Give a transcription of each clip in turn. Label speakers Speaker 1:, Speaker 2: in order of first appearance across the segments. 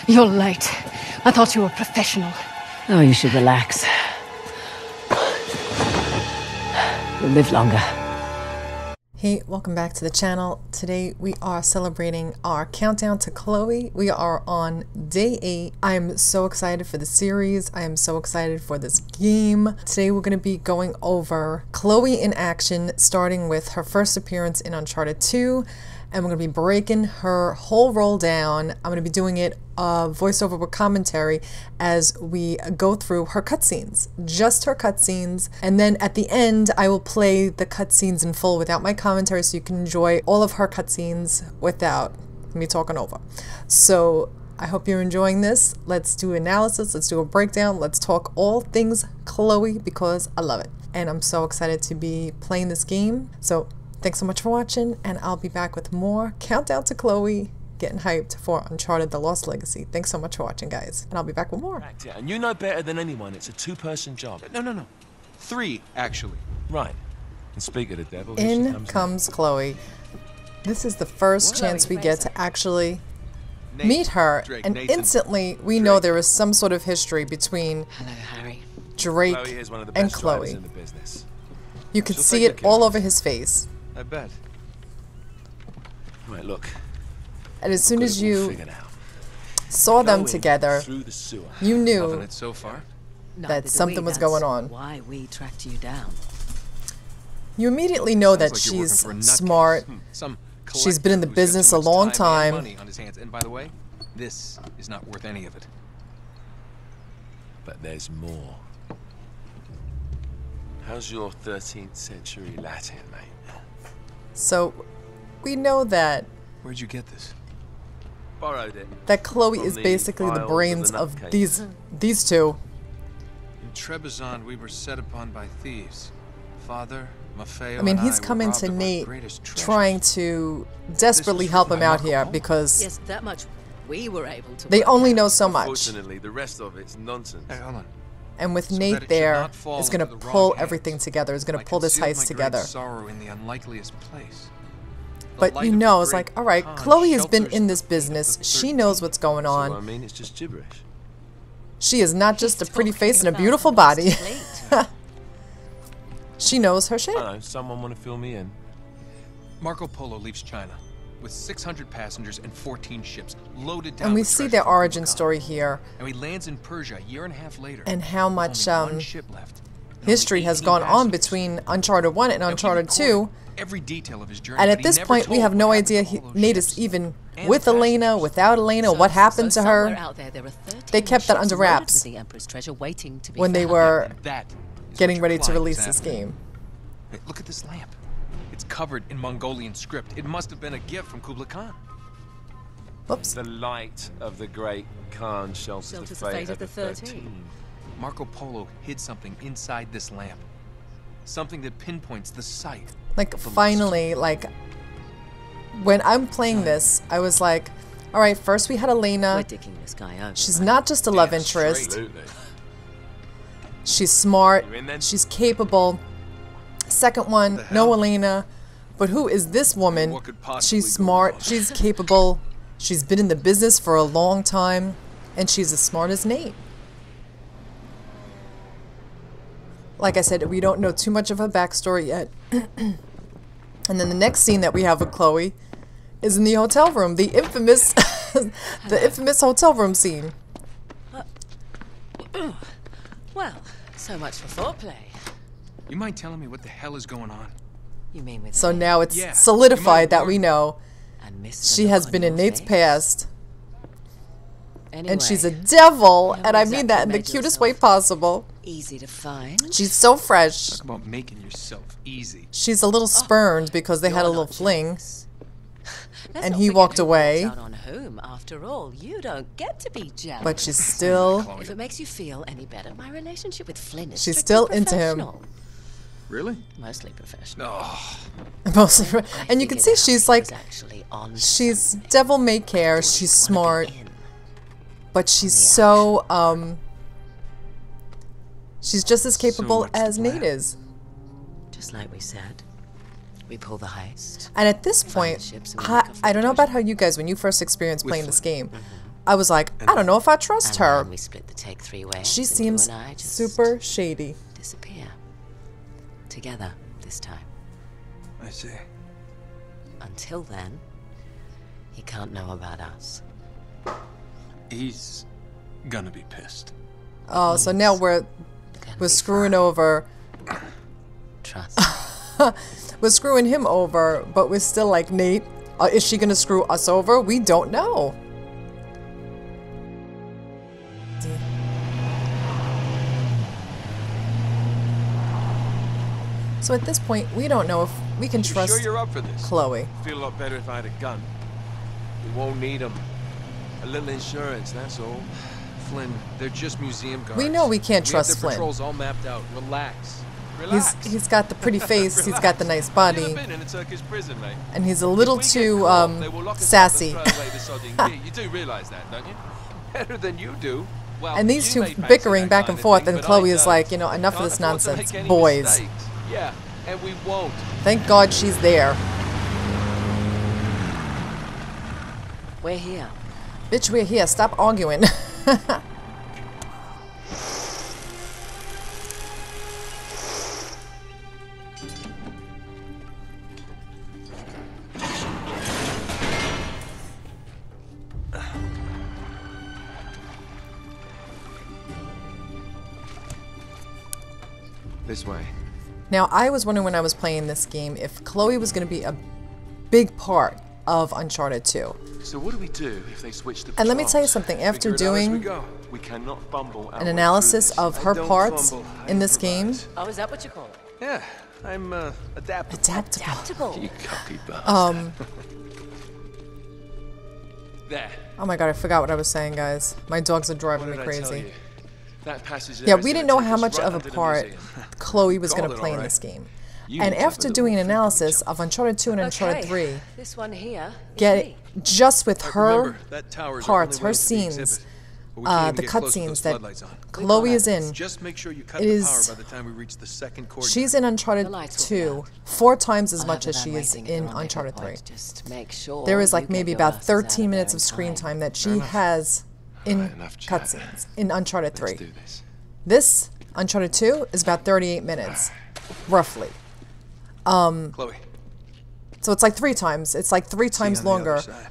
Speaker 1: You're late. I thought you were a professional.
Speaker 2: Oh, you should relax. You'll live longer.
Speaker 3: Hey, welcome back to the channel. Today we are celebrating our countdown to Chloe. We are on day 8. I am so excited for the series. I am so excited for this game. Today we're going to be going over Chloe in action, starting with her first appearance in Uncharted 2. And we're going to be breaking her whole role down. I'm going to be doing it voiceover with commentary as we go through her cutscenes, just her cutscenes. And then at the end, I will play the cutscenes in full without my commentary so you can enjoy all of her cutscenes without me talking over. So I hope you're enjoying this. Let's do analysis. Let's do a breakdown. Let's talk all things Chloe because I love it. And I'm so excited to be playing this game. So thanks so much for watching, and I'll be back with more Countdown to Chloe, getting hyped for Uncharted The Lost Legacy. Thanks so much for watching, guys, and I'll be back with more.
Speaker 4: And you know better than anyone, it's a two-person job.
Speaker 5: No. 3, actually.
Speaker 4: Right. And speak of the devil,
Speaker 3: In comes Chloe. This is the first chance we get to actually meet her, and instantly we know there is some sort of history between Drake and Chloe. You can see it all over his face.
Speaker 5: I bet.
Speaker 4: Right, look.
Speaker 3: And as soon as you saw them together, you knew
Speaker 5: so far
Speaker 3: that something was going on.
Speaker 2: Why we tracked you down.
Speaker 3: You immediately know that she's smart. She's been in the business a long time.
Speaker 5: And by the way, this is not worth any of it.
Speaker 4: But there's more. How's your 13th century Latin, mate?
Speaker 3: So we know that
Speaker 5: Where'd you get this?
Speaker 4: Borrowed it.
Speaker 3: that Chloe is basically the brains of these two.
Speaker 5: In Trebizond, we were set upon by thieves. Father, Maffeo,
Speaker 3: I mean,
Speaker 5: and
Speaker 3: he's
Speaker 5: were
Speaker 3: coming
Speaker 5: robbed
Speaker 3: to
Speaker 5: of our
Speaker 3: Nate,
Speaker 5: greatest treasures.
Speaker 3: trying to desperately help him out here because
Speaker 2: Yes, that much we were able to.
Speaker 3: they
Speaker 2: work
Speaker 3: only
Speaker 2: out.
Speaker 3: know so much.
Speaker 4: Unfortunately, the rest of it's nonsense.
Speaker 5: Hey, hold on.
Speaker 3: And with
Speaker 5: So that
Speaker 3: Nate
Speaker 5: it should
Speaker 3: there,
Speaker 5: not fall
Speaker 3: is going to
Speaker 5: into the wrong
Speaker 3: pull
Speaker 5: hands.
Speaker 3: everything together, is going
Speaker 5: I
Speaker 3: to pull this
Speaker 5: concealed
Speaker 3: heist
Speaker 5: my
Speaker 3: together.
Speaker 5: great sorrow in the unlikeliest place. The
Speaker 3: But
Speaker 5: light
Speaker 3: you
Speaker 5: of
Speaker 3: know,
Speaker 5: the
Speaker 3: it's
Speaker 5: great
Speaker 3: like, all right,
Speaker 5: Khan
Speaker 3: Chloe has been
Speaker 5: shelters
Speaker 3: in this
Speaker 5: the fate of
Speaker 3: business.
Speaker 5: the
Speaker 3: She
Speaker 5: 13.
Speaker 3: knows what's going
Speaker 4: So,
Speaker 3: on.
Speaker 4: I mean, it's just gibberish.
Speaker 3: She is not just a
Speaker 2: He's
Speaker 3: pretty
Speaker 2: talking
Speaker 3: face and a
Speaker 2: about
Speaker 3: beautiful
Speaker 2: the
Speaker 3: body.
Speaker 2: plate.
Speaker 3: She knows her shit.
Speaker 4: I don't know, someone want to fill me in?
Speaker 5: Marco Polo leaves China with 600 passengers and 14 ships loaded down
Speaker 3: And we
Speaker 5: with
Speaker 3: see
Speaker 5: treasure
Speaker 3: their
Speaker 5: from
Speaker 3: origin
Speaker 5: Kublai Khan.
Speaker 3: story here
Speaker 5: And he lands in Persia a year and a half later.
Speaker 3: and how
Speaker 5: with
Speaker 3: much
Speaker 5: only one ship left. And
Speaker 3: history
Speaker 5: only
Speaker 3: has
Speaker 5: 18
Speaker 3: gone on
Speaker 5: passengers.
Speaker 3: between Uncharted 1 and
Speaker 5: Now, he
Speaker 3: Uncharted 2.
Speaker 5: recorded every detail of his journey,
Speaker 3: And
Speaker 5: but
Speaker 3: at
Speaker 5: he
Speaker 3: this
Speaker 5: never
Speaker 3: point, we
Speaker 5: told
Speaker 3: have no
Speaker 5: what happened
Speaker 3: idea
Speaker 5: to all those
Speaker 3: Nate
Speaker 5: ships
Speaker 3: is even
Speaker 5: and
Speaker 3: with
Speaker 5: the
Speaker 3: Elena,
Speaker 5: passengers.
Speaker 3: without Elena, what happened to her.
Speaker 2: Out there, there are 13
Speaker 3: They kept that
Speaker 2: ships
Speaker 3: under
Speaker 2: loaded
Speaker 3: wraps
Speaker 2: with the Emperor's treasure waiting to be
Speaker 3: when they
Speaker 2: found.
Speaker 3: were
Speaker 5: And that is
Speaker 3: getting
Speaker 5: what
Speaker 3: ready
Speaker 5: your
Speaker 3: to
Speaker 5: client
Speaker 3: release
Speaker 5: is
Speaker 3: this
Speaker 5: after.
Speaker 3: game.
Speaker 5: Hey, look at this lamp. It's covered in Mongolian script. It must have been a gift from Kublai Khan.
Speaker 3: Whoops.
Speaker 4: The light of the great Khan shelters the fate of the 13.
Speaker 5: Marco Polo hid something inside this lamp. Something that pinpoints the site.
Speaker 3: Like,
Speaker 5: of the lost
Speaker 3: finally, like, when I'm playing this, I was like, all right, first we had
Speaker 2: We're
Speaker 3: Elena.
Speaker 2: digging this guy over.
Speaker 3: She's
Speaker 2: right?
Speaker 3: not just a love
Speaker 5: Damn
Speaker 3: interest.
Speaker 4: Absolutely.
Speaker 3: She's smart.
Speaker 4: You in then?
Speaker 3: She's capable. Second one,
Speaker 5: the
Speaker 3: no
Speaker 5: hell?
Speaker 3: Elena. But who is this woman?
Speaker 5: What could possibly
Speaker 3: She's
Speaker 5: go
Speaker 3: smart.
Speaker 5: wrong?
Speaker 3: She's capable. She's been in the business for a long time. And she's as smart as Nate. Like I said, we don't know too much of her backstory yet. And then the next scene that we have with Chloe is in the hotel room. The infamous, the infamous hotel room scene.
Speaker 2: Well, so much for foreplay.
Speaker 5: You mind telling me what the hell is going on?
Speaker 2: You mean with
Speaker 3: So
Speaker 2: me?
Speaker 3: now it's
Speaker 5: Yeah,
Speaker 3: solidified
Speaker 5: you
Speaker 3: that
Speaker 5: might
Speaker 3: we know
Speaker 2: And Mr.
Speaker 3: she has
Speaker 2: Look
Speaker 3: been
Speaker 2: on
Speaker 3: in
Speaker 2: your
Speaker 3: Nate's
Speaker 2: face?
Speaker 3: past.
Speaker 2: Anyway,
Speaker 3: And she's a devil,
Speaker 2: you
Speaker 3: and I
Speaker 2: haven't
Speaker 3: mean that in the
Speaker 2: exactly made
Speaker 3: cutest way
Speaker 2: yourself
Speaker 3: possible.
Speaker 2: easy to find.
Speaker 3: She's so fresh.
Speaker 5: Talk about making yourself easy.
Speaker 3: She's a little spurned because they had a
Speaker 2: You're
Speaker 3: little
Speaker 2: not
Speaker 3: fling.
Speaker 2: jealous. Let's
Speaker 3: And
Speaker 2: not
Speaker 3: he
Speaker 2: forget
Speaker 3: walked
Speaker 2: who
Speaker 3: away.
Speaker 2: walks out on whom. After all, you don't get to be jealous.
Speaker 3: But she's still,
Speaker 2: If it makes you feel any better, my relationship with Flynn is
Speaker 3: She's
Speaker 2: strictly
Speaker 3: still into him.
Speaker 2: professional.
Speaker 5: Really?
Speaker 2: Mostly professional.
Speaker 5: Oh,
Speaker 3: mostly,
Speaker 2: I
Speaker 3: and you can
Speaker 2: figured
Speaker 3: see
Speaker 2: out
Speaker 3: she's
Speaker 2: he
Speaker 3: like,
Speaker 2: was actually on
Speaker 3: she's
Speaker 2: something.
Speaker 3: devil may care, she's
Speaker 2: You wanna
Speaker 3: smart,
Speaker 2: be in.
Speaker 3: but she's so, she's just as capable
Speaker 5: what's the
Speaker 3: as Nate
Speaker 5: plan?
Speaker 3: is.
Speaker 2: Just like we said, we pull the heist.
Speaker 3: And at this
Speaker 2: Find
Speaker 3: point,
Speaker 2: the ships and we make off with
Speaker 3: I don't
Speaker 2: the
Speaker 3: know about
Speaker 2: treasure.
Speaker 3: how you guys, when you first experienced
Speaker 5: With
Speaker 3: playing this
Speaker 5: Flynn.
Speaker 3: game, I was like, I don't know if I trust
Speaker 2: And
Speaker 3: her.
Speaker 2: then we split the take 3 ways.
Speaker 3: She
Speaker 2: and
Speaker 3: seems
Speaker 2: you and I just
Speaker 3: super shady.
Speaker 2: disappear. Together this time.
Speaker 5: I see.
Speaker 2: Until then, he can't know about us.
Speaker 5: He's gonna be pissed.
Speaker 3: Oh, so now we're screwing over.
Speaker 2: Trust.
Speaker 3: We're screwing him over, but we're still like, Nate, is she gonna screw us over? We don't know. So at this point, we don't know if we can trust
Speaker 4: Sure you're up for this?
Speaker 3: Chloe.
Speaker 4: Feel a lot better if I had a gun. We won't need them. A little insurance, that's all.
Speaker 5: Flynn, they're just museum guards.
Speaker 3: We know we can't
Speaker 5: We
Speaker 3: trust
Speaker 5: have their
Speaker 3: Flynn.
Speaker 5: patrols all mapped out. Relax. Relax.
Speaker 3: He's got the pretty face, he's got the nice body,
Speaker 4: You've been in a Turkish prison, mate.
Speaker 3: and he's a little too sassy.
Speaker 4: You do realize that, don't you? Better than you do. Well,
Speaker 3: And these
Speaker 4: you
Speaker 3: two
Speaker 4: may fancy
Speaker 3: bickering
Speaker 4: that
Speaker 3: back
Speaker 4: kind
Speaker 3: and
Speaker 4: of
Speaker 3: forth,
Speaker 4: thing,
Speaker 3: and
Speaker 4: but
Speaker 3: Chloe
Speaker 4: I
Speaker 3: is
Speaker 4: don't.
Speaker 3: like, you know, enough of
Speaker 4: Can't
Speaker 3: this
Speaker 4: afford to
Speaker 3: nonsense,
Speaker 4: make any
Speaker 3: boys.
Speaker 4: mistakes. Yeah, and we won't.
Speaker 3: Thank God she's there.
Speaker 2: We're here.
Speaker 3: Bitch, we're here. Stop arguing.
Speaker 4: This way.
Speaker 3: Now, I was wondering when I was playing this game if Chloe was going to be a big part of Uncharted 2.
Speaker 4: So what do we do if they switch the
Speaker 3: And let me
Speaker 4: patrols?
Speaker 3: tell you something, after
Speaker 4: Figure it out as we
Speaker 3: doing
Speaker 4: go. We cannot fumble our
Speaker 3: an
Speaker 4: way
Speaker 3: analysis
Speaker 4: through
Speaker 3: of
Speaker 4: this.
Speaker 3: her
Speaker 4: Don't
Speaker 3: parts
Speaker 4: fumble, I
Speaker 3: in this game,
Speaker 4: improvise.
Speaker 2: Oh, is that what you call it?
Speaker 4: Yeah, I'm adaptable.
Speaker 3: adaptable.
Speaker 4: You cocky bastard. There.
Speaker 3: Oh my God, I forgot what I was saying, guys. My dogs are driving
Speaker 4: What
Speaker 3: me
Speaker 4: did I tell
Speaker 3: crazy.
Speaker 4: you? That passage
Speaker 3: Yeah,
Speaker 4: there
Speaker 3: we
Speaker 4: is
Speaker 3: didn't
Speaker 4: gonna
Speaker 3: know
Speaker 4: take
Speaker 3: how
Speaker 4: us
Speaker 3: much
Speaker 4: right
Speaker 3: of a
Speaker 4: under the
Speaker 3: part
Speaker 4: museum.
Speaker 3: Chloe was going
Speaker 4: Called
Speaker 3: to
Speaker 4: it
Speaker 3: play in
Speaker 4: all
Speaker 3: this
Speaker 4: right.
Speaker 3: game.
Speaker 4: You
Speaker 3: And
Speaker 4: have a
Speaker 3: after
Speaker 4: little
Speaker 3: doing an
Speaker 4: freak of
Speaker 3: analysis
Speaker 4: each
Speaker 3: of Uncharted 2 and Uncharted 3,
Speaker 2: This one here.
Speaker 3: get it just with her
Speaker 5: Remember, that tower's our
Speaker 3: parts,
Speaker 5: only way
Speaker 3: her
Speaker 5: into the
Speaker 3: scenes,
Speaker 5: exhibit. But we can't even
Speaker 3: the
Speaker 5: get close with
Speaker 3: cutscenes
Speaker 5: those
Speaker 3: that
Speaker 5: floodlights on.
Speaker 3: Chloe is in.
Speaker 5: Just make sure you cut
Speaker 3: It
Speaker 5: the
Speaker 3: is-
Speaker 5: power by the time we reach the second coordinate.
Speaker 3: She's in Uncharted
Speaker 2: The lights will
Speaker 3: 2
Speaker 2: be
Speaker 3: 4 times as
Speaker 2: I'll
Speaker 3: much
Speaker 2: have
Speaker 3: as
Speaker 2: the
Speaker 3: she
Speaker 2: van
Speaker 3: is
Speaker 2: waiting at the
Speaker 3: in
Speaker 2: rendezvous
Speaker 3: Uncharted 3.
Speaker 2: point. Just make sure
Speaker 3: There is
Speaker 2: you
Speaker 3: like
Speaker 2: get
Speaker 3: maybe
Speaker 2: your
Speaker 3: about
Speaker 2: asses out
Speaker 3: 13
Speaker 2: there
Speaker 3: minutes
Speaker 2: in
Speaker 3: of screen time that she
Speaker 5: enough.
Speaker 3: has in
Speaker 4: Enough chat.
Speaker 3: cutscenes in Uncharted 3.
Speaker 4: Let's do this.
Speaker 3: This, Uncharted 2, is about 38 minutes, roughly.
Speaker 5: Chloe.
Speaker 3: So it's like 3 times. It's like 3 times
Speaker 5: See you on the
Speaker 3: longer
Speaker 5: other side.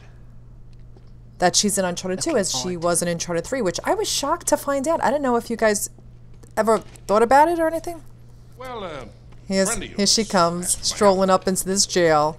Speaker 3: that she's in Uncharted 2 as she was in Uncharted 3, which I was shocked to find out. I don't know if you guys ever thought about it or anything.
Speaker 6: Well,
Speaker 3: Here she comes, strolling up into this jail.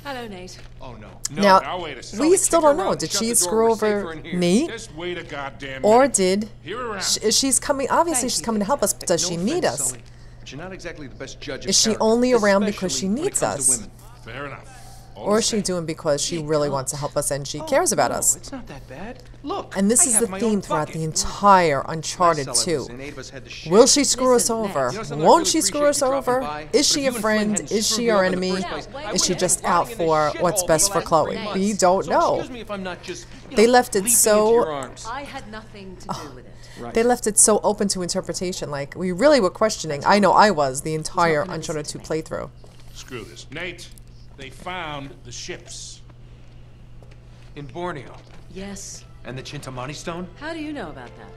Speaker 2: Hello, Nate.
Speaker 6: Oh no.
Speaker 3: Now,
Speaker 6: wait a second.
Speaker 3: we still
Speaker 6: Kick her
Speaker 3: don't know.
Speaker 6: out and
Speaker 3: Did
Speaker 6: shut
Speaker 3: she
Speaker 6: the door.
Speaker 3: screw
Speaker 6: We're safer
Speaker 3: over
Speaker 6: in here.
Speaker 3: Nate?
Speaker 6: Just wait a goddamn
Speaker 3: Or
Speaker 6: minute.
Speaker 3: did
Speaker 6: Here around.
Speaker 3: she's coming? Obviously, she's coming to help us. But does she
Speaker 5: No
Speaker 3: need
Speaker 5: offense,
Speaker 3: us?
Speaker 5: Sully, but you're not exactly the best judge of
Speaker 3: Is she
Speaker 5: character,
Speaker 3: only around because she
Speaker 5: especially when it
Speaker 3: needs
Speaker 5: comes to
Speaker 3: us?
Speaker 5: women.
Speaker 6: Fair enough. All
Speaker 3: Or
Speaker 6: the
Speaker 3: is she
Speaker 6: same.
Speaker 3: doing because she really wants to help us and she cares about
Speaker 5: No,
Speaker 3: us?
Speaker 5: It's not that bad. Look,
Speaker 3: And this
Speaker 5: I
Speaker 3: is
Speaker 5: have
Speaker 3: the
Speaker 5: my
Speaker 3: theme
Speaker 5: own
Speaker 3: throughout
Speaker 5: bucket.
Speaker 3: the entire Uncharted
Speaker 5: Last cell I was
Speaker 3: 2.
Speaker 5: in, 8 of us had to share.
Speaker 3: Will she screw us
Speaker 2: Listen,
Speaker 3: over?
Speaker 2: Nate.
Speaker 5: You know something, I
Speaker 3: Won't
Speaker 5: really
Speaker 3: she screw us
Speaker 5: appreciate you dropping
Speaker 3: over?
Speaker 5: by,
Speaker 3: Is she
Speaker 5: but
Speaker 3: a
Speaker 5: if you and Flynn
Speaker 3: friend?
Speaker 5: hadn't
Speaker 3: Is
Speaker 5: screwed
Speaker 3: she
Speaker 5: me
Speaker 3: our
Speaker 5: up in the
Speaker 3: enemy?
Speaker 5: first place, I
Speaker 3: Is
Speaker 5: wouldn't
Speaker 3: she
Speaker 5: have
Speaker 3: just
Speaker 5: been
Speaker 3: out
Speaker 5: rotting in
Speaker 3: for
Speaker 5: this
Speaker 3: what's
Speaker 5: shithole
Speaker 3: best
Speaker 5: the
Speaker 3: for
Speaker 5: last
Speaker 3: Chloe?
Speaker 5: 3
Speaker 3: We
Speaker 5: months.
Speaker 3: don't
Speaker 5: So
Speaker 3: know.
Speaker 5: excuse me if I'm not just, you
Speaker 3: They
Speaker 5: know,
Speaker 3: left it
Speaker 5: leaping
Speaker 3: so-
Speaker 5: into your arms.
Speaker 2: I had nothing to do with it.
Speaker 3: They left it so open to interpretation. Like, we really were questioning. I know I was the entire
Speaker 2: gonna
Speaker 3: Uncharted
Speaker 2: listen
Speaker 3: 2
Speaker 2: to me.
Speaker 3: playthrough.
Speaker 6: Screw this. Nate, they found the ships.
Speaker 5: In Borneo.
Speaker 2: Yes.
Speaker 5: And the Chintamani stone?
Speaker 2: How do you know about that?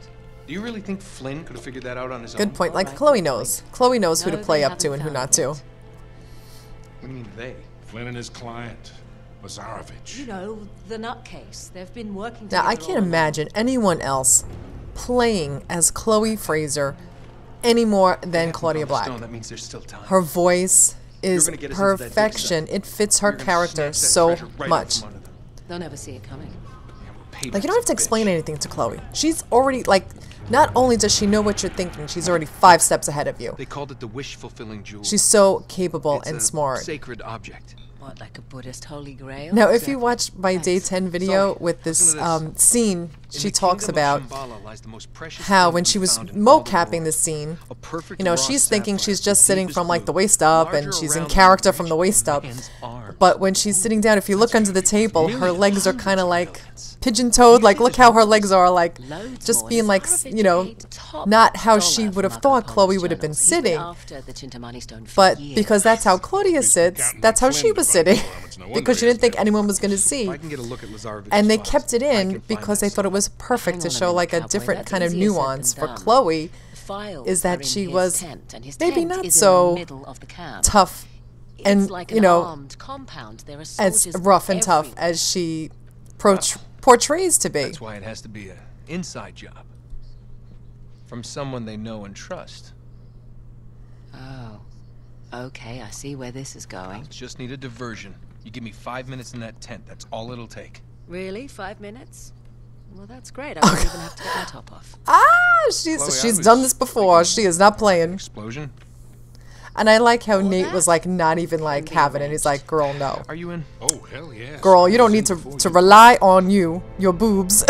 Speaker 5: Do you really think Flynn could have figured that out on his own?
Speaker 3: Good point. Like,
Speaker 2: Alright,
Speaker 3: Chloe
Speaker 2: good
Speaker 3: knows.
Speaker 2: point.
Speaker 3: Chloe knows who
Speaker 2: No,
Speaker 3: to play
Speaker 2: they
Speaker 3: up to
Speaker 2: haven't
Speaker 3: and who
Speaker 2: found
Speaker 3: not
Speaker 2: it.
Speaker 3: to.
Speaker 5: What do you mean they?
Speaker 6: Flynn and his client, Lazarovich.
Speaker 2: You know, the nutcase. They've been working
Speaker 3: Now,
Speaker 2: together
Speaker 3: I
Speaker 2: all
Speaker 3: can't
Speaker 2: along.
Speaker 3: imagine anyone else playing as Chloe Frazer any more than
Speaker 5: They
Speaker 3: Claudia
Speaker 5: haven't found the
Speaker 3: Black.
Speaker 5: stone, that means there's still time.
Speaker 3: Her voice is
Speaker 5: gonna get us into that dig
Speaker 3: perfection. It fits her
Speaker 5: You're gonna
Speaker 3: character
Speaker 5: snatch that
Speaker 3: so
Speaker 5: treasure right out
Speaker 3: much.
Speaker 5: from under them.
Speaker 2: They'll never see it coming.
Speaker 5: Yeah,
Speaker 3: Like, you don't have to explain anything to Chloe. She's already, like, not only does she know what you're thinking, she's already 5 steps ahead of you.
Speaker 5: They called it the wish-fulfilling jewel.
Speaker 3: She's so capable
Speaker 5: It's
Speaker 3: and
Speaker 5: a
Speaker 3: smart.
Speaker 5: sacred object.
Speaker 2: What, like a Buddhist holy grail?
Speaker 3: Now, if you watch my day 10 video
Speaker 5: Sorry,
Speaker 3: with this
Speaker 5: listen to this.
Speaker 3: scene she talks about how when she was mocapping the scene, you know, she's thinking she's just sitting from like the waist up and she's in character from the waist up. But when she's sitting down, if you look under the table, her legs are kind of like pigeon-toed. Like, look how her legs are, like, just being like, you know, not how she would have thought Chloe would have been sitting. But because that's how Claudia sits, that's how she was sitting. Because she didn't think anyone was going to see. And they kept it in because they thought it was perfect to show like a different kind of nuance for Chloe, is that she was maybe not so tough and, you know, as rough and tough as she portrays to be.
Speaker 5: That's why it has to be an inside job. From someone they know and trust.
Speaker 2: Oh. Okay, I see where this is going.
Speaker 5: Just need a diversion. You give me 5 minutes in that tent. That's all it'll take.
Speaker 2: Really? 5 minutes? Well, that's great. I don't even have to get my top off.
Speaker 3: She's done this before. She is not playing.
Speaker 5: Explosion?
Speaker 3: And I like how Nate was like not even like having it. He's like, girl, no.
Speaker 5: Are you in?
Speaker 6: Oh, hell yes.
Speaker 3: Girl, you don't need to rely on your boobs.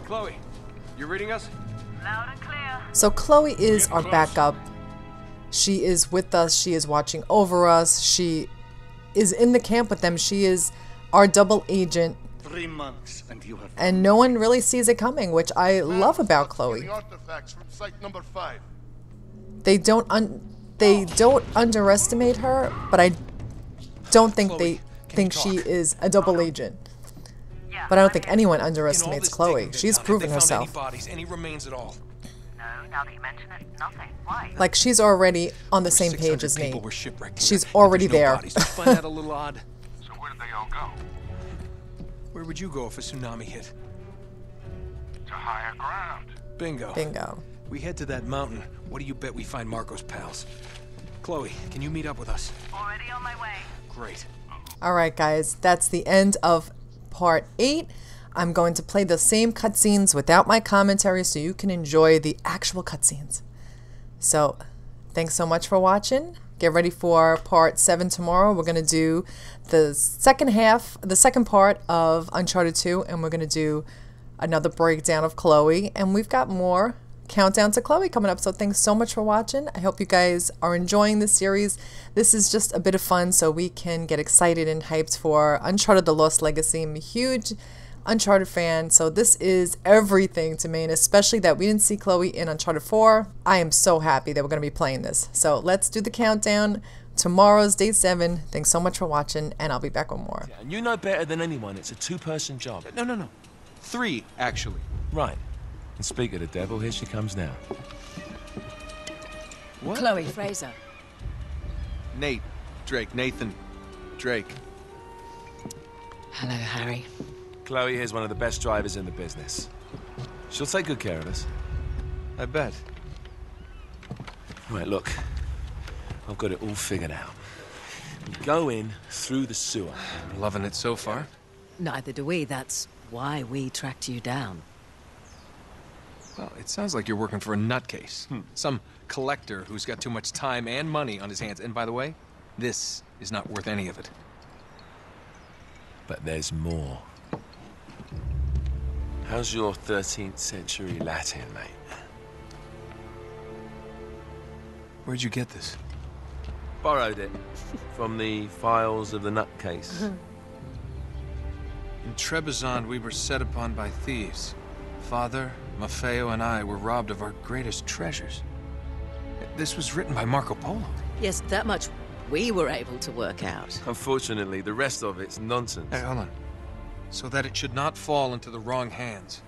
Speaker 4: Chloe, you reading us?
Speaker 7: Loud and clear.
Speaker 3: So Chloe is our backup. She is with us. She is watching over us. She is in the camp with them. She is our double agent.
Speaker 8: 3 months and you have...
Speaker 3: And no one really sees it coming, which I love about Chloe.
Speaker 8: Artifacts from site number 5.
Speaker 3: They don't underestimate her, but I don't think they think she is a double agent. But I don't think anyone underestimates Chloe. She's proven herself.
Speaker 5: Any remains at all?
Speaker 7: No, now that you mention it, nothing. Why?
Speaker 3: Like, she's already on the same page as Nate. She's already there.
Speaker 5: Find that a little odd.
Speaker 8: So where did they all go?
Speaker 5: Where would you go if a tsunami hit?
Speaker 8: To higher ground.
Speaker 5: Bingo.
Speaker 3: Bingo.
Speaker 5: We head to that mountain. What do you bet we find Marco's pals? Chloe, can you meet up with us?
Speaker 7: Already on my way.
Speaker 5: Great.
Speaker 3: Alright guys, that's the end of part 8. I'm going to play the same cutscenes without my commentary so you can enjoy the actual cutscenes. So, thanks so much for watching. Get ready for part 7 tomorrow. We're going to do the second part of Uncharted 2, and we're going to do another breakdown of Chloe. And we've got more Countdown to Chloe coming up. So thanks so much for watching. I hope you guys are enjoying this series. This is just a bit of fun so we can get excited and hyped for Uncharted: The Lost Legacy. I'm a huge Uncharted fan, so this is everything to me, and especially that we didn't see Chloe in Uncharted 4. I am so happy that we're going to be playing this. So let's do the countdown. Tomorrow's day 7. Thanks so much for watching, and I'll be back with more.
Speaker 4: Yeah, and you know better than anyone, it's a 2-person job.
Speaker 5: No. 3, actually.
Speaker 4: Right. And speak of the devil, here she comes now.
Speaker 5: What?
Speaker 2: Chloe, Frazer.
Speaker 5: Nate, Drake, Nathan, Drake.
Speaker 2: Hello, Harry.
Speaker 4: Chloe here's one of the best drivers in the business. She'll take good care of us.
Speaker 5: I bet.
Speaker 4: Right, look. I've got it all figured out. We go in through the sewer.
Speaker 5: I'm loving it so far.
Speaker 2: Neither do we. That's why we tracked you down.
Speaker 5: Well, it sounds like you're working for a nutcase. Some collector who's got too much time and money on his hands. And by the way, this is not worth any of it.
Speaker 4: But there's more. How's your 13th century Latin, mate?
Speaker 5: Where'd you get this?
Speaker 4: Borrowed it from the files of the nutcase.
Speaker 5: In Trebizond, we were set upon by thieves. Father, Maffeo, and I were robbed of our greatest treasures. This was written by Marco Polo.
Speaker 2: Yes, that much we were able to work out.
Speaker 4: Unfortunately, the rest of it's nonsense.
Speaker 5: Hey, hold on. So that it should not fall into the wrong hands,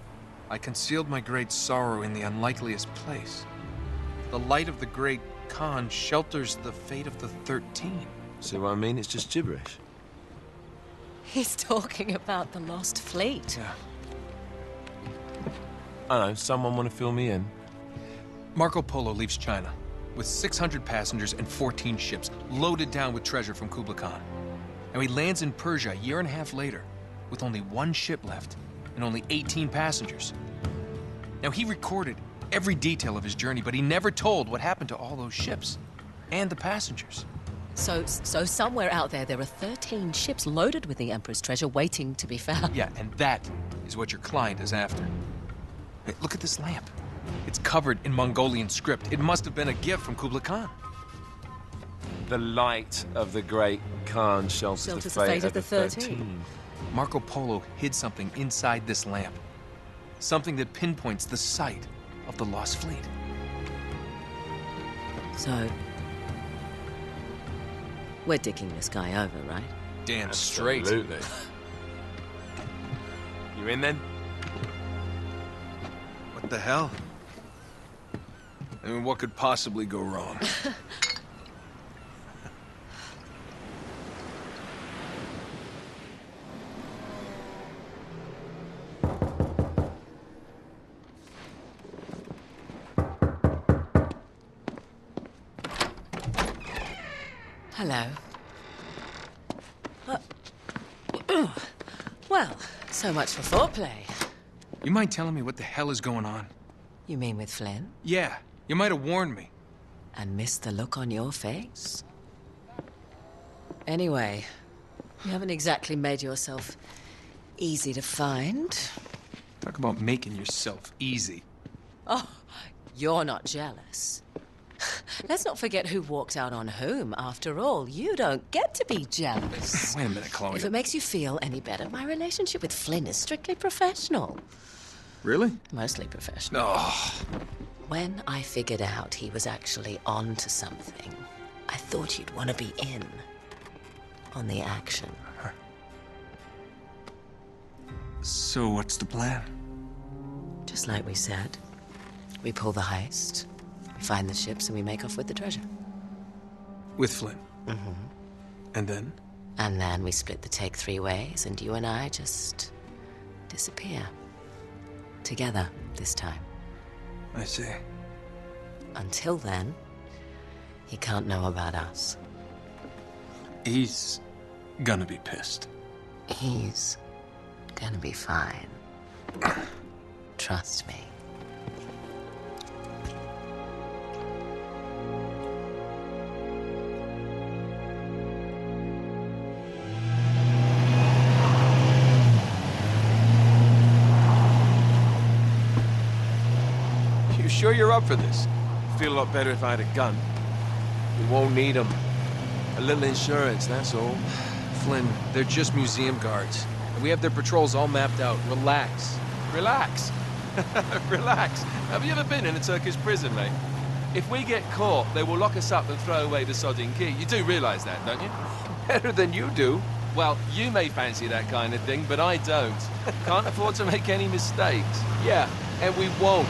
Speaker 5: I concealed my great sorrow in the unlikeliest place. The light of the great Khan shelters the fate of the 13.
Speaker 4: See what I mean? It's just gibberish.
Speaker 2: He's talking about the lost fleet.
Speaker 5: Yeah.
Speaker 4: I don't know, someone want to fill me in?
Speaker 5: Marco Polo leaves China with 600 passengers and 14 ships loaded down with treasure from Kublai Khan. And he lands in Persia a year and a half later with only 1 ship left and only 18 passengers. Now, he recorded every detail of his journey, but he never told what happened to all those ships and the passengers.
Speaker 2: So somewhere out there are 13 ships loaded with the Emperor's treasure waiting to be found.
Speaker 5: Yeah, and that is what your client is after. Hey, look at this lamp. It's covered in Mongolian script. It must have been a gift from Kublai Khan.
Speaker 4: The light of the great Khan shelters the fate of the 13.
Speaker 5: Marco Polo hid something inside this lamp. Something that pinpoints the site of the lost fleet.
Speaker 2: So, we're dicking this guy over, right?
Speaker 5: Damn straight.
Speaker 4: Absolutely. You in then?
Speaker 5: What the hell? I mean, what could possibly go wrong?
Speaker 2: Hello. Well, so much for foreplay.
Speaker 5: You mind telling me what the hell is going on?
Speaker 2: You mean with Flynn?
Speaker 5: Yeah, you might have warned me.
Speaker 2: And missed the look on your face? Anyway, you haven't exactly made yourself easy to find.
Speaker 5: Talk about making yourself easy.
Speaker 2: Oh, you're not jealous. Let's not forget who walked out on whom. After all, you don't get to be jealous.
Speaker 5: Wait a minute, Chloe.
Speaker 2: If it makes you feel any better, my relationship with Flynn is strictly professional.
Speaker 5: Really?
Speaker 2: Mostly professional.
Speaker 5: Oh.
Speaker 2: When I figured out he was actually on to something, I thought you'd want to be in on the action.
Speaker 5: So what's the plan?
Speaker 2: Just like we said, we pull the heist, we find the ships, and we make off with the treasure.
Speaker 5: With Flynn?
Speaker 2: Mm-hmm.
Speaker 5: And then?
Speaker 2: And then we split the take 3 ways, and you and I just disappear. Together, this time.
Speaker 5: I see.
Speaker 2: Until then, he can't know about us.
Speaker 5: He's gonna be pissed.
Speaker 2: He's gonna be fine. Trust me.
Speaker 5: You sure you're up for this?
Speaker 4: Feel a lot better if I had a gun. We won't need them. A little insurance, that's all.
Speaker 5: Flynn, they're just museum guards. And we have their patrols all mapped out. Relax.
Speaker 4: Relax. Relax. Have you ever been in a Turkish prison, mate? If we get caught, they will lock us up and throw away the sodding key. You do realize that, don't you?
Speaker 5: Better than you do.
Speaker 4: Well, you may fancy that kind of thing, but I don't. Can't afford to make any mistakes.
Speaker 5: Yeah, and we won't.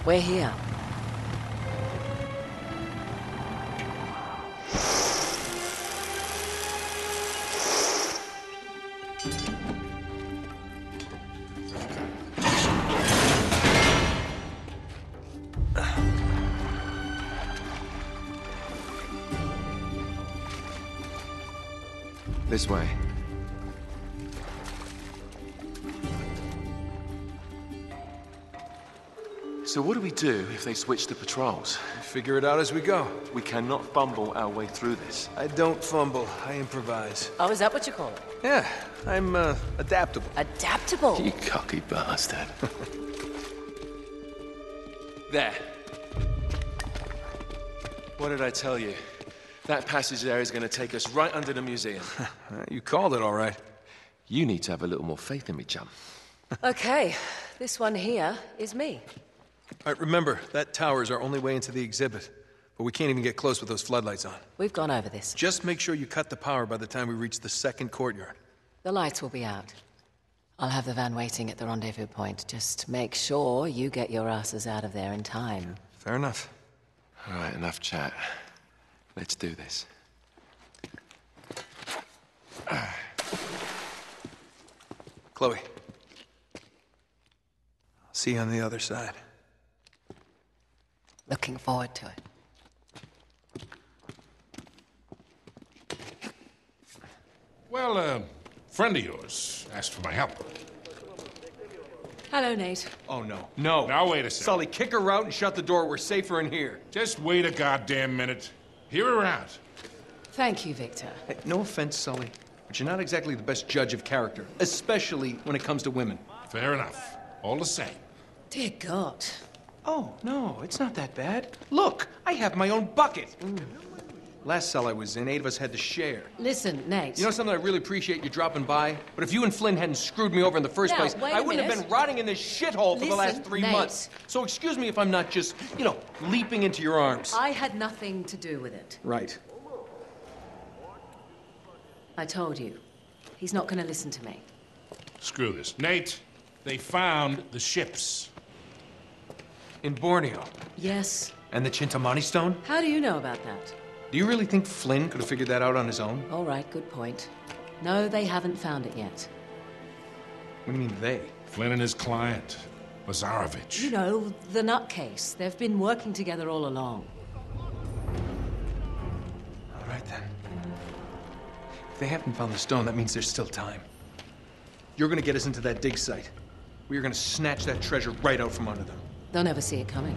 Speaker 2: We're here.
Speaker 4: This way. So what do we do if they switch the patrols?
Speaker 5: Figure it out as we go.
Speaker 4: We cannot fumble our way through this.
Speaker 5: I don't fumble, I improvise.
Speaker 2: Oh, is that what you call it?
Speaker 5: Yeah, I'm, adaptable.
Speaker 2: Adaptable.
Speaker 4: You cocky bastard. There. What did I tell you? That passage there is going to take us right under the museum.
Speaker 5: You called it all right.
Speaker 4: You need to have a little more faith in me, chum.
Speaker 2: Okay, this one here is me.
Speaker 5: All right, remember, that tower is our only way into the exhibit. But we can't even get close with those floodlights on.
Speaker 2: We've gone over this.
Speaker 5: Just make sure you cut the power by the time we reach the second courtyard.
Speaker 2: The lights will be out. I'll have the van waiting at the rendezvous point. Just make sure you get your asses out of there in time.
Speaker 5: Fair enough.
Speaker 4: All right, enough chat. Let's do this.
Speaker 5: Chloe. I'll see you on the other side.
Speaker 2: Looking forward to it.
Speaker 6: Well, a friend of yours asked for my help.
Speaker 2: Hello, Nate.
Speaker 5: Oh, no. No.
Speaker 6: Now, wait a second.
Speaker 5: Sully, kick her out and shut the door. We're safer in here.
Speaker 6: Just wait a goddamn minute. Hear her out.
Speaker 2: Thank you, Victor.
Speaker 5: Hey, no offense, Sully, but you're not exactly the best judge of character, especially when it comes to women.
Speaker 6: Fair enough. All the same.
Speaker 2: Dear God.
Speaker 5: Oh, no, it's not that bad. Look, I have my own bucket. Last cell I was in, 8 of us had to share.
Speaker 2: Listen, Nate.
Speaker 5: You know something, I really appreciate you dropping by, but if you and Flynn hadn't screwed me over in the first
Speaker 2: Now,
Speaker 5: place,
Speaker 2: wait
Speaker 5: I
Speaker 2: a
Speaker 5: wouldn't have
Speaker 2: minute.
Speaker 5: been rotting in this shithole for the last
Speaker 2: Listen,
Speaker 5: 3
Speaker 2: Nate.
Speaker 5: months. So excuse me if I'm not just, leaping into your arms.
Speaker 2: I had nothing to do with it.
Speaker 5: Right.
Speaker 2: I told you. He's not going to listen to me.
Speaker 6: Screw this. Nate, they found the ships.
Speaker 5: In Borneo.
Speaker 2: Yes.
Speaker 5: And the Chintamani stone?
Speaker 2: How do you know about that?
Speaker 5: Do you really think Flynn could have figured that out on his own?
Speaker 2: All right, good point. No, they haven't found it yet.
Speaker 5: What do you mean, they?
Speaker 6: Flynn and his client, Lazarovich.
Speaker 2: You know, the nutcase. They've been working together all along.
Speaker 5: All right, then. If they haven't found the stone, that means there's still time. You're gonna get us into that dig site. We are gonna snatch that treasure right out from under them.
Speaker 2: They'll never see it coming.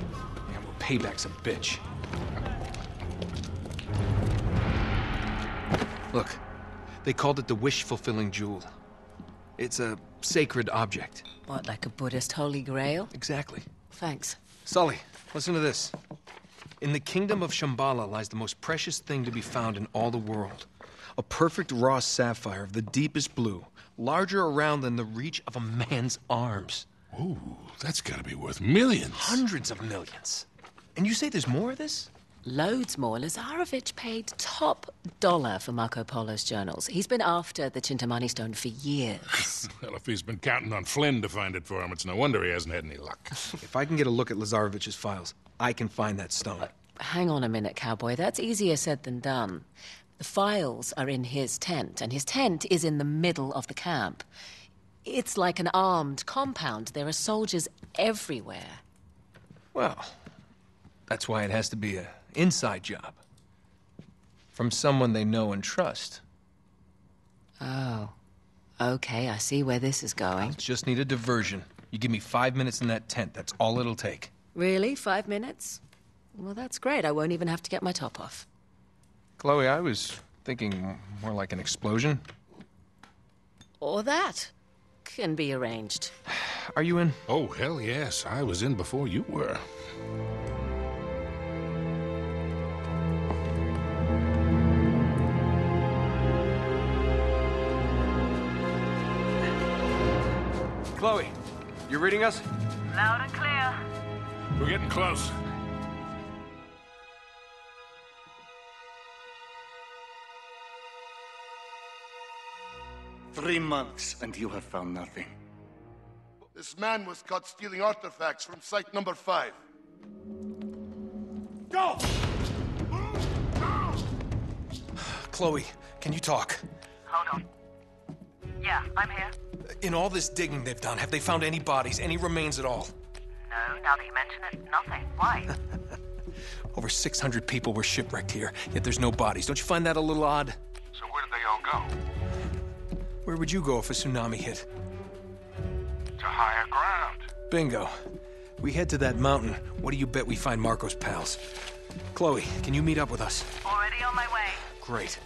Speaker 5: Yeah, well, payback's a bitch. Look, they called it the wish-fulfilling jewel. It's a sacred object.
Speaker 2: What, like a Buddhist holy grail?
Speaker 5: Exactly.
Speaker 2: Thanks.
Speaker 5: Sully, listen to this. In the kingdom of Shambhala lies the most precious thing to be found in all the world. A perfect raw sapphire of the deepest blue, larger around than the reach of a man's arms.
Speaker 6: Ooh, that's gotta be worth millions.
Speaker 5: Hundreds of millions. And you say there's more of this?
Speaker 2: Loads more. Lazarovich paid top dollar for Marco Polo's journals. He's been after the Chintamani stone for years.
Speaker 6: Well, if he's been counting on Flynn to find it for him, it's no wonder he hasn't had any luck.
Speaker 5: If I can get a look at Lazarovich's files, I can find that stone.
Speaker 2: Hang on a minute, cowboy. That's easier said than done. The files are in his tent, and his tent is in the middle of the camp. It's like an armed compound. There are soldiers everywhere.
Speaker 5: Well, that's why it has to be an inside job. From someone they know and trust.
Speaker 2: Oh. Okay, I see where this is going.
Speaker 5: Just need a diversion. You give me 5 minutes in that tent, that's all it'll take.
Speaker 2: Really? 5 minutes? Well, that's great. I won't even have to get my top off.
Speaker 5: Chloe, I was thinking more like an explosion.
Speaker 2: Or that. Can be arranged.
Speaker 5: Are you in?
Speaker 6: Oh, hell yes. I was in before you were.
Speaker 5: Chloe, you reading us?
Speaker 7: Loud and clear.
Speaker 6: We're getting close.
Speaker 8: "3 months, and you have found nothing." This man was caught stealing artifacts from site number 5. Go!
Speaker 5: Chloe, can you talk?
Speaker 7: Hold on. Yeah, I'm here.
Speaker 5: In all this digging they've done, have they found any bodies, any remains at all?
Speaker 7: No, now that you mention it, nothing. Why?
Speaker 5: Over 600 people were shipwrecked here, yet there's no bodies. Don't you find that a little odd?
Speaker 8: So where did they all go?
Speaker 5: Where would you go if a tsunami hit?
Speaker 8: To higher ground.
Speaker 5: Bingo. We head to that mountain. What do you bet we find Marco's pals? Chloe, can you meet up with us?
Speaker 7: Already on my way.
Speaker 5: Great.